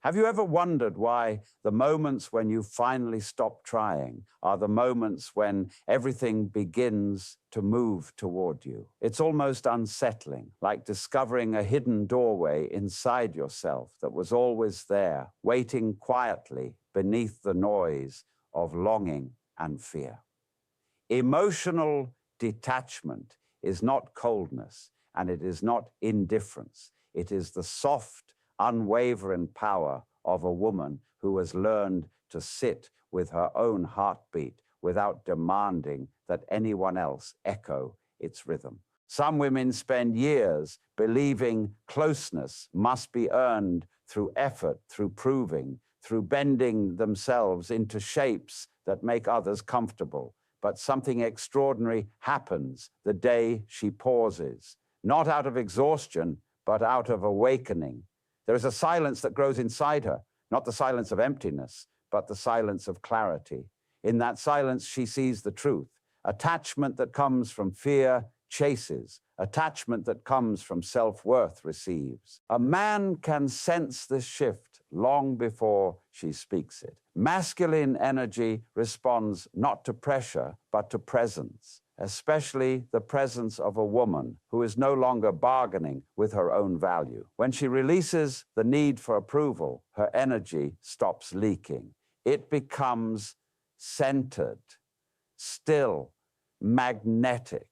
Have you ever wondered why the moments when you finally stop trying are the moments when everything begins to move toward you? It's almost unsettling, like discovering a hidden doorway inside yourself that was always there, waiting quietly beneath the noise of longing and fear. Emotional detachment is not coldness, and it is not indifference. It is the soft, unwavering power of a woman who has learned to sit with her own heartbeat without demanding that anyone else echo its rhythm. Some women spend years believing closeness must be earned through effort, through proving, through bending themselves into shapes that make others comfortable. But something extraordinary happens the day she pauses, not out of exhaustion, but out of awakening. There is a silence that grows inside her, not the silence of emptiness, but the silence of clarity. In that silence, she sees the truth. Attachment that comes from fear chases. Attachment that comes from self-worth receives. A man can sense this shift long before she speaks it. Masculine energy responds not to pressure, but to presence, especially the presence of a woman who is no longer bargaining with her own value. When she releases the need for approval, her energy stops leaking. It becomes centered, still, magnetic.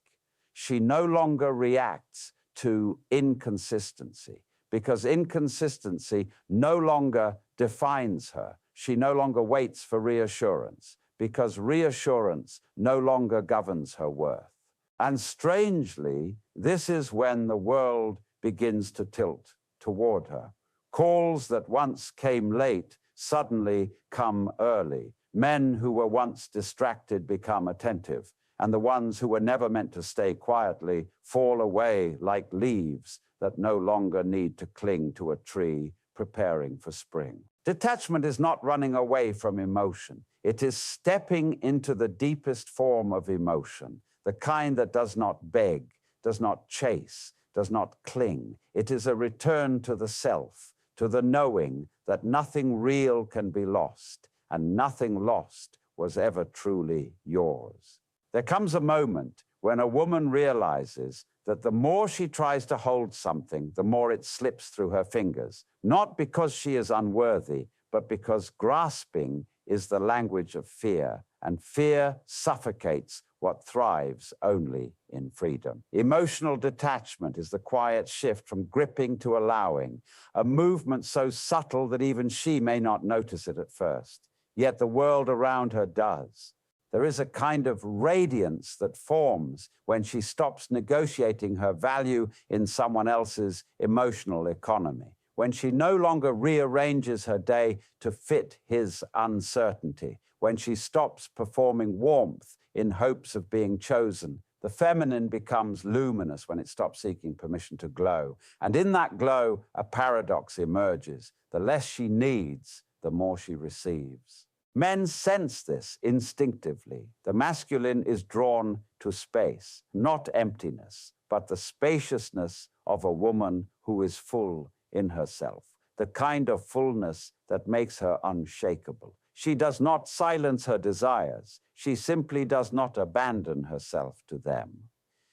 She no longer reacts to inconsistency because inconsistency no longer defines her. She no longer waits for reassurance because reassurance no longer governs her worth. And strangely, this is when the world begins to tilt toward her. Calls that once came late suddenly come early. Men who were once distracted become attentive, and the ones who were never meant to stay quietly fall away like leaves that no longer need to cling to a tree preparing for spring. Detachment is not running away from emotion. It is stepping into the deepest form of emotion, the kind that does not beg, does not chase, does not cling. It is a return to the self, to the knowing that nothing real can be lost, and nothing lost was ever truly yours. There comes a moment when a woman realizes that the more she tries to hold something, the more it slips through her fingers, not because she is unworthy, but because grasping is the language of fear, and fear suffocates what thrives only in freedom. Emotional detachment is the quiet shift from gripping to allowing, a movement so subtle that even she may not notice it at first, yet the world around her does. There is a kind of radiance that forms when she stops negotiating her value in someone else's emotional economy, when she no longer rearranges her day to fit his uncertainty, when she stops performing warmth in hopes of being chosen. The feminine becomes luminous when it stops seeking permission to glow. And in that glow, a paradox emerges. The less she needs, the more she receives. Men sense this instinctively. The masculine is drawn to space, not emptiness, but the spaciousness of a woman who is full in herself, the kind of fullness that makes her unshakable. She does not silence her desires. She simply does not abandon herself to them.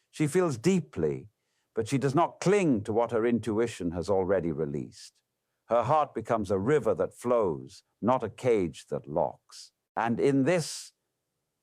She feels deeply, but she does not cling to what her intuition has already released. Her heart becomes a river that flows, not a cage that locks. And in this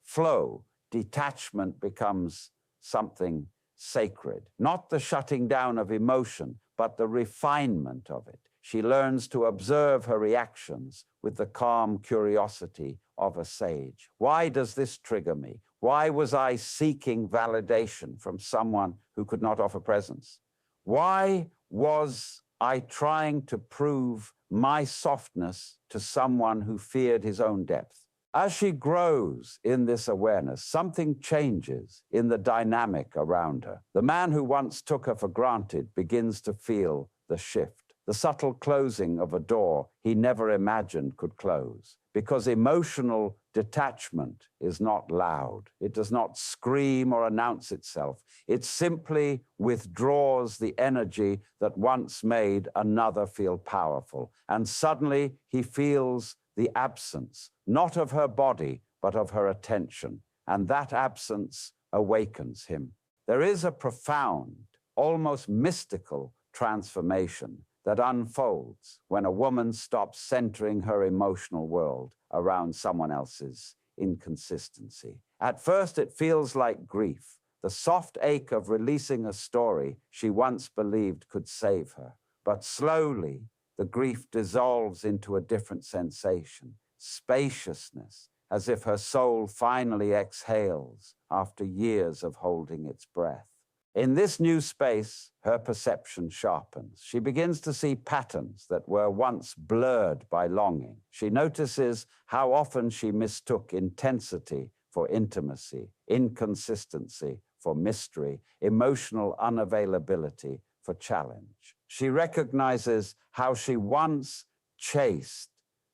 flow, detachment becomes something sacred, not the shutting down of emotion, but the refinement of it. She learns to observe her reactions with the calm curiosity of a sage. Why does this trigger me? Why was I seeking validation from someone who could not offer presence? Why was I trying to prove my softness to someone who feared his own depth? As she grows in this awareness, something changes in the dynamic around her. The man who once took her for granted begins to feel the shift, the subtle closing of a door he never imagined could close, because emotional Detachment is not loud. It does not scream or announce itself. It simply withdraws the energy that once made another feel powerful. And suddenly he feels the absence, not of her body, but of her attention. And that absence awakens him. There is a profound, almost mystical transformation that unfolds when a woman stops centering her emotional world around someone else's inconsistency. At first, it feels like grief, the soft ache of releasing a story she once believed could save her. But slowly, the grief dissolves into a different sensation, spaciousness, as if her soul finally exhales after years of holding its breath. In this new space, her perception sharpens. She begins to see patterns that were once blurred by longing. She notices how often she mistook intensity for intimacy, inconsistency for mystery, emotional unavailability for challenge. She recognizes how she once chased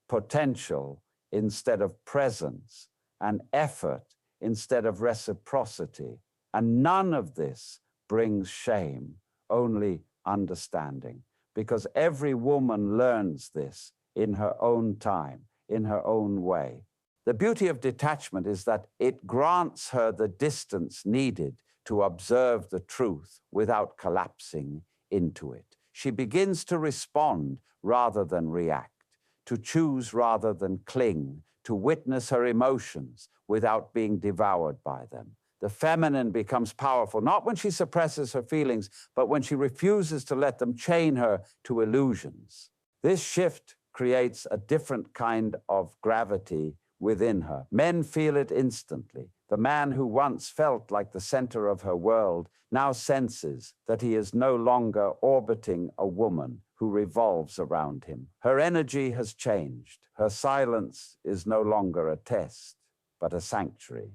potential instead of presence and effort instead of reciprocity. And none of this brings shame, only understanding, because every woman learns this in her own time, in her own way. The beauty of detachment is that it grants her the distance needed to observe the truth without collapsing into it. She begins to respond rather than react, to choose rather than cling, to witness her emotions without being devoured by them. The feminine becomes powerful, not when she suppresses her feelings, but when she refuses to let them chain her to illusions. This shift creates a different kind of gravity within her. Men feel it instantly. The man who once felt like the center of her world now senses that he is no longer orbiting a woman who revolves around him. Her energy has changed. Her silence is no longer a test, but a sanctuary.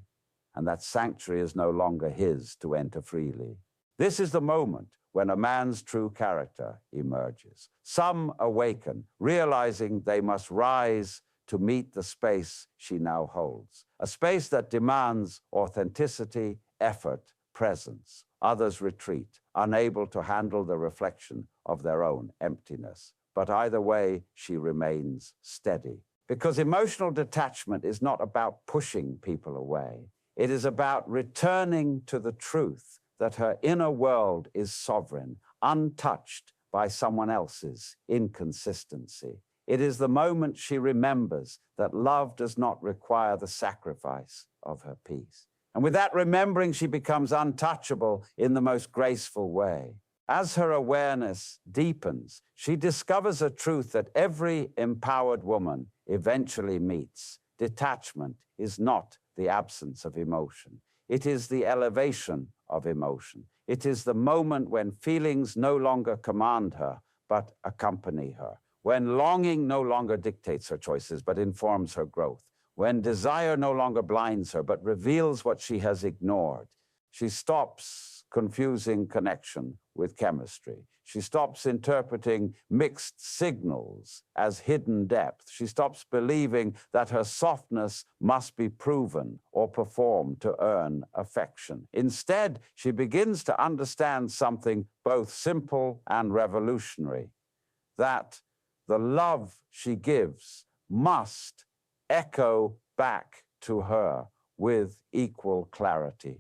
And that sanctuary is no longer his to enter freely. This is the moment when a man's true character emerges. Some awaken, realizing they must rise to meet the space she now holds, a space that demands authenticity, effort, presence. Others retreat, unable to handle the reflection of their own emptiness. But either way, she remains steady. Because emotional detachment is not about pushing people away. It is about returning to the truth that her inner world is sovereign, untouched by someone else's inconsistency. It is the moment she remembers that love does not require the sacrifice of her peace. And with that remembering, she becomes untouchable in the most graceful way. As her awareness deepens, she discovers a truth that every empowered woman eventually meets. Detachment is not the absence of emotion. It is the elevation of emotion. It is the moment when feelings no longer command her, but accompany her. When longing no longer dictates her choices, but informs her growth. When desire no longer blinds her, but reveals what she has ignored. She stops confusing connection with chemistry. She stops interpreting mixed signals as hidden depth. She stops believing that her softness must be proven or performed to earn affection. Instead, she begins to understand something both simple and revolutionary, that the love she gives must echo back to her with equal clarity,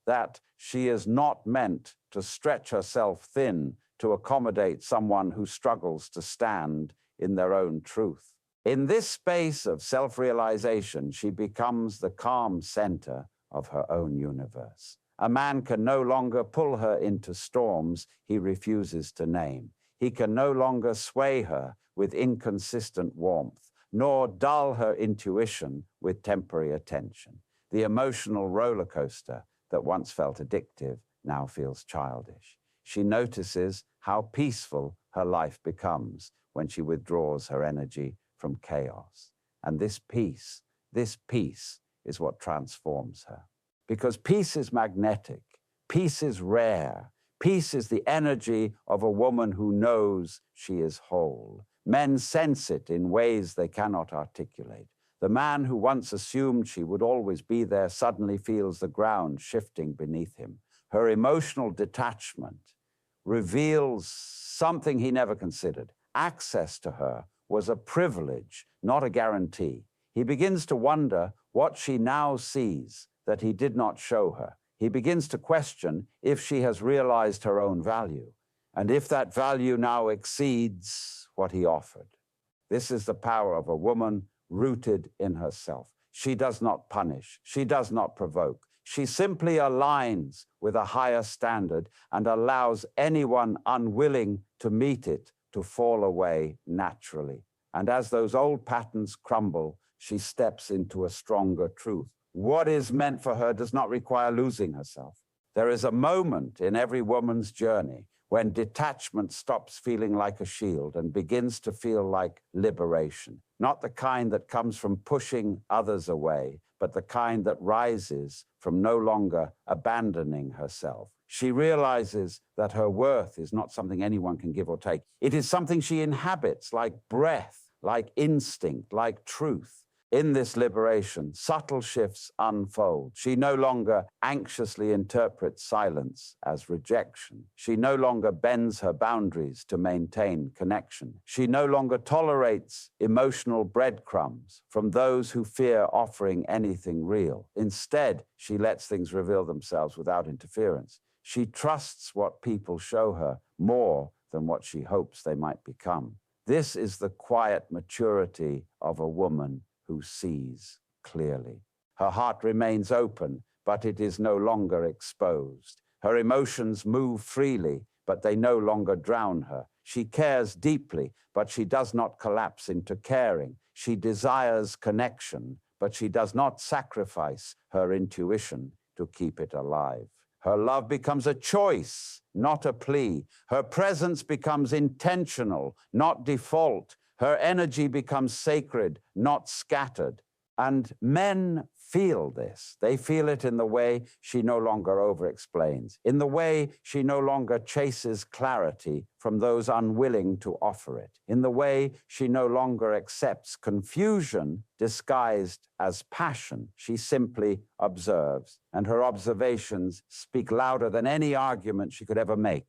that she is not meant to stretch herself thin to accommodate someone who struggles to stand in their own truth. In this space of self-realization, she becomes the calm center of her own universe. A man can no longer pull her into storms he refuses to name. He can no longer sway her with inconsistent warmth, nor dull her intuition with temporary attention. The emotional roller coaster that once felt addictive now feels childish. She notices how peaceful her life becomes when she withdraws her energy from chaos. And this peace is what transforms her. Because peace is magnetic, peace is rare, peace is the energy of a woman who knows she is whole. Men sense it in ways they cannot articulate. The man who once assumed she would always be there suddenly feels the ground shifting beneath him. Her emotional detachment reveals something he never considered. Access to her was a privilege, not a guarantee. He begins to wonder what she now sees that he did not show her. He begins to question if she has realized her own value, and if that value now exceeds what he offered. This is the power of a woman rooted in herself. She does not punish. She does not provoke. She simply aligns with a higher standard and allows anyone unwilling to meet it to fall away naturally. And as those old patterns crumble, she steps into a stronger truth. What is meant for her does not require losing herself. There is a moment in every woman's journey when detachment stops feeling like a shield and begins to feel like liberation. Not the kind that comes from pushing others away, but the kind that rises from no longer abandoning herself. She realizes that her worth is not something anyone can give or take. It is something she inhabits, like breath, like instinct, like truth. In this liberation, subtle shifts unfold. She no longer anxiously interprets silence as rejection. She no longer bends her boundaries to maintain connection. She no longer tolerates emotional breadcrumbs from those who fear offering anything real. Instead, she lets things reveal themselves without interference. She trusts what people show her more than what she hopes they might become. This is the quiet maturity of a woman who sees clearly. Her heart remains open, but it is no longer exposed. Her emotions move freely, but they no longer drown her. She cares deeply, but she does not collapse into caring. She desires connection, but she does not sacrifice her intuition to keep it alive. Her love becomes a choice, not a plea. Her presence becomes intentional, not default. Her energy becomes sacred, not scattered. And men feel this. They feel it in the way she no longer over-explains, in the way she no longer chases clarity from those unwilling to offer it, in the way she no longer accepts confusion disguised as passion. She simply observes, and her observations speak louder than any argument she could ever make.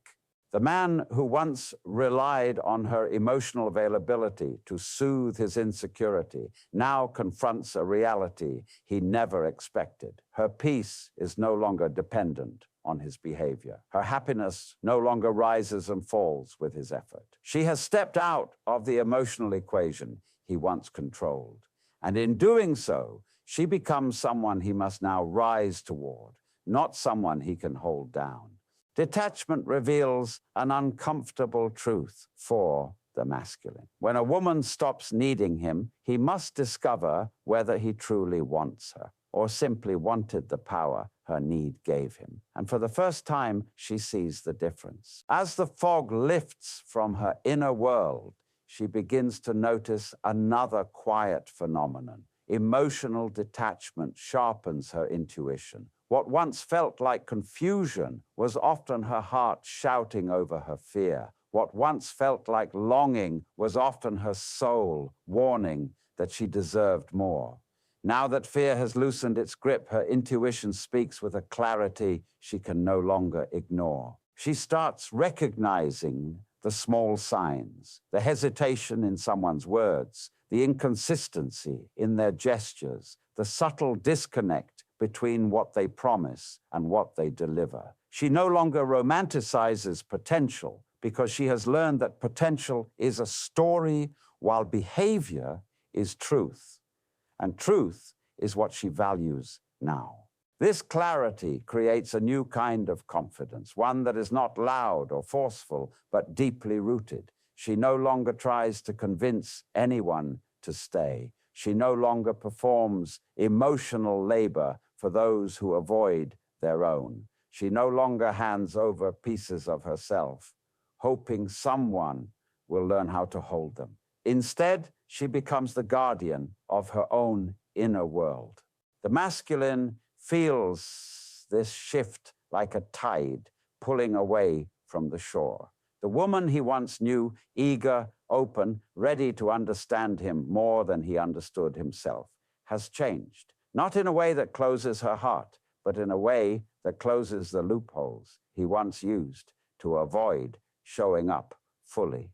The man who once relied on her emotional availability to soothe his insecurity now confronts a reality he never expected. Her peace is no longer dependent on his behavior. Her happiness no longer rises and falls with his effort. She has stepped out of the emotional equation he once controlled. And in doing so, she becomes someone he must now rise toward, not someone he can hold down. Detachment reveals an uncomfortable truth for the masculine. When a woman stops needing him, he must discover whether he truly wants her or simply wanted the power her need gave him. And for the first time, she sees the difference. As the fog lifts from her inner world, she begins to notice another quiet phenomenon. Emotional detachment sharpens her intuition. What once felt like confusion was often her heart shouting over her fear. What once felt like longing was often her soul warning that she deserved more. Now that fear has loosened its grip, her intuition speaks with a clarity she can no longer ignore. She starts recognizing the small signs, the hesitation in someone's words, the inconsistency in their gestures, the subtle disconnect between what they promise and what they deliver. She no longer romanticizes potential because she has learned that potential is a story while behavior is truth. And truth is what she values now. This clarity creates a new kind of confidence, one that is not loud or forceful, but deeply rooted. She no longer tries to convince anyone to stay. She no longer performs emotional labor for those who avoid their own. She no longer hands over pieces of herself, hoping someone will learn how to hold them. Instead, she becomes the guardian of her own inner world. The masculine feels this shift like a tide pulling away from the shore. The woman he once knew, eager, open, ready to understand him more than he understood himself. has changed, not in a way that closes her heart, but in a way that closes the loopholes he once used to avoid showing up fully.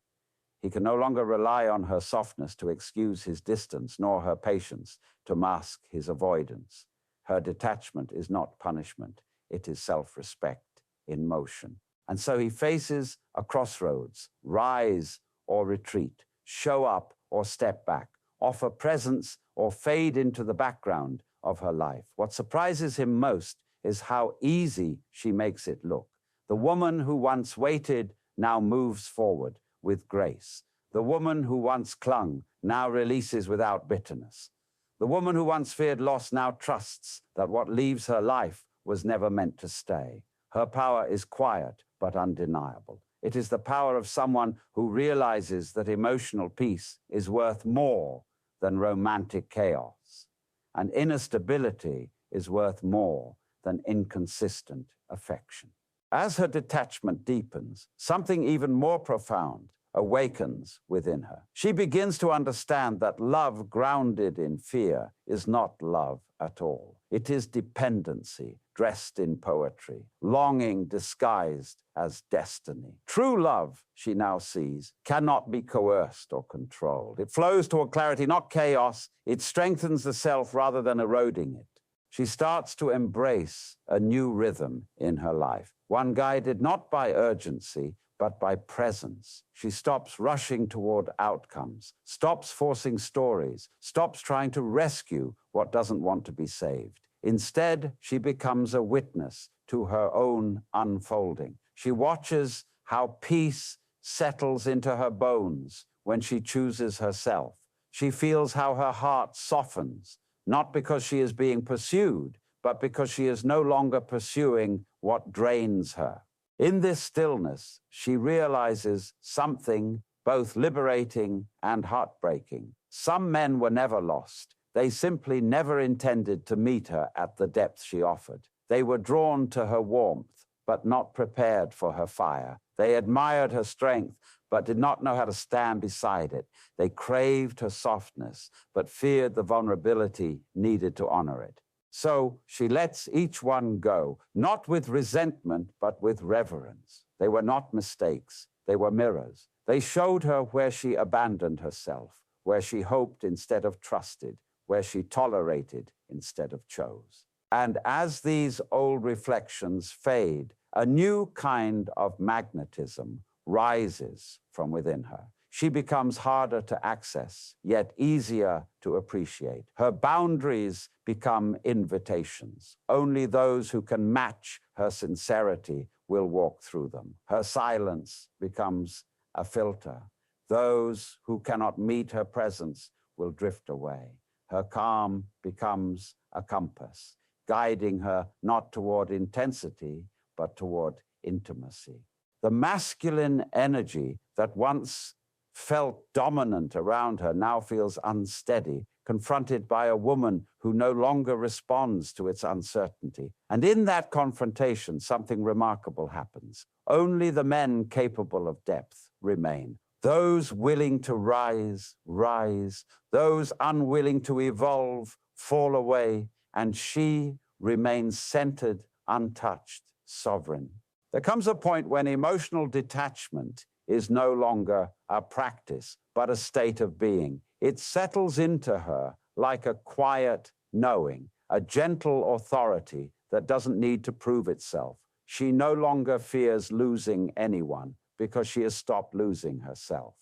He can no longer rely on her softness to excuse his distance, nor her patience to mask his avoidance. Her detachment is not punishment, it is self-respect in motion. And so he faces a crossroads: rise or retreat, show up or step back, offer presence or fade into the background of her life. What surprises him most is how easy she makes it look. The woman who once waited now moves forward with grace. The woman who once clung now releases without bitterness. The woman who once feared loss now trusts that what leaves her life was never meant to stay. Her power is quiet but undeniable. It is the power of someone who realizes that emotional peace is worth more than romantic chaos, and inner stability is worth more than inconsistent affection. As her detachment deepens, something even more profound awakens within her. She begins to understand that love grounded in fear is not love at all. It is dependency dressed in poetry, longing disguised as destiny. True love, she now sees, cannot be coerced or controlled. It flows toward clarity, not chaos. It strengthens the self rather than eroding it. She starts to embrace a new rhythm in her life, one guided not by urgency, but by presence. She stops rushing toward outcomes, stops forcing stories, stops trying to rescue what doesn't want to be saved. Instead, she becomes a witness to her own unfolding. She watches how peace settles into her bones when she chooses herself. She feels how her heart softens, not because she is being pursued, but because she is no longer pursuing what drains her. In this stillness, she realizes something both liberating and heartbreaking. Some men were never lost. They simply never intended to meet her at the depth she offered. They were drawn to her warmth, but not prepared for her fire. They admired her strength, but did not know how to stand beside it. They craved her softness, but feared the vulnerability needed to honor it. So she lets each one go, not with resentment, but with reverence. They were not mistakes. They were mirrors. They showed her where she abandoned herself, where she hoped instead of trusted, where she tolerated instead of chose. And as these old reflections fade, a new kind of magnetism rises from within her. She becomes harder to access, yet easier to appreciate. Her boundaries become invitations. Only those who can match her sincerity will walk through them. Her silence becomes a filter. Those who cannot meet her presence will drift away. Her calm becomes a compass, guiding her not toward intensity, but toward intimacy. The masculine energy that once felt dominant around her now feels unsteady, confronted by a woman who no longer responds to its uncertainty. And in that confrontation, something remarkable happens. Only the men capable of depth remain. Those willing to rise, rise. Those unwilling to evolve, fall away. And she remains centered, untouched, sovereign. There comes a point when emotional detachment is no longer a practice, but a state of being. It settles into her like a quiet knowing, a gentle authority that doesn't need to prove itself. She no longer fears losing anyone because she has stopped losing herself.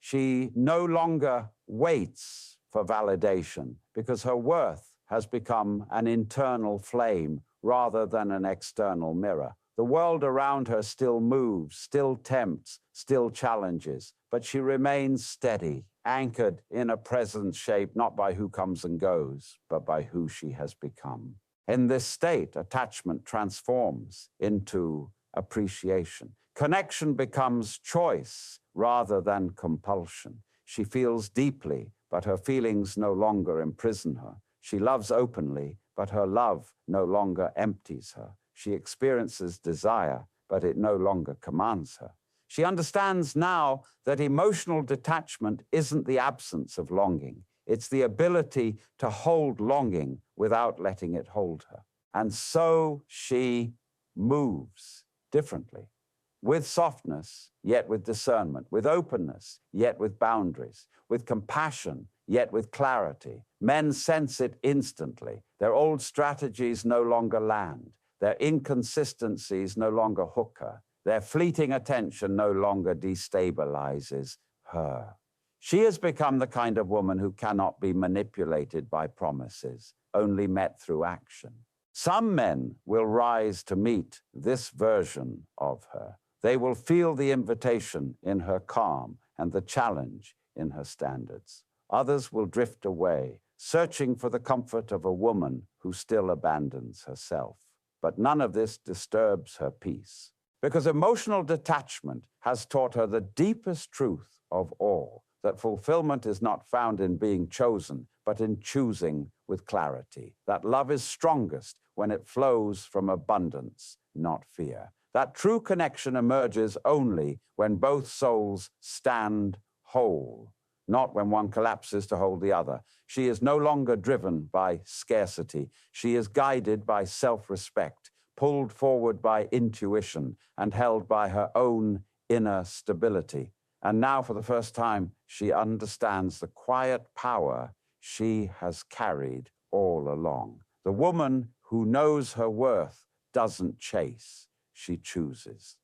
She no longer waits for validation because her worth has become an internal flame rather than an external mirror. The world around her still moves, still tempts, still challenges, but she remains steady, anchored in a present shape, not by who comes and goes, but by who she has become. In this state, attachment transforms into appreciation. Connection becomes choice rather than compulsion. She feels deeply, but her feelings no longer imprison her. She loves openly, but her love no longer empties her. She experiences desire, but it no longer commands her. She understands now that emotional detachment isn't the absence of longing. It's the ability to hold longing without letting it hold her. And so she moves differently, with softness, yet with discernment, with openness, yet with boundaries, with compassion, yet with clarity. Men sense it instantly. Their old strategies no longer land. Their inconsistencies no longer hook her. Their fleeting attention no longer destabilizes her. She has become the kind of woman who cannot be manipulated by promises, only met through action. Some men will rise to meet this version of her. They will feel the invitation in her calm and the challenge in her standards. Others will drift away, searching for the comfort of a woman who still abandons herself. But none of this disturbs her peace, because emotional detachment has taught her the deepest truth of all, that fulfillment is not found in being chosen, but in choosing with clarity. That love is strongest when it flows from abundance, not fear. That true connection emerges only when both souls stand whole, not when one collapses to hold the other. She is no longer driven by scarcity. She is guided by self-respect, pulled forward by intuition, and held by her own inner stability. And now, for the first time, she understands the quiet power she has carried all along. The woman who knows her worth doesn't chase, she chooses.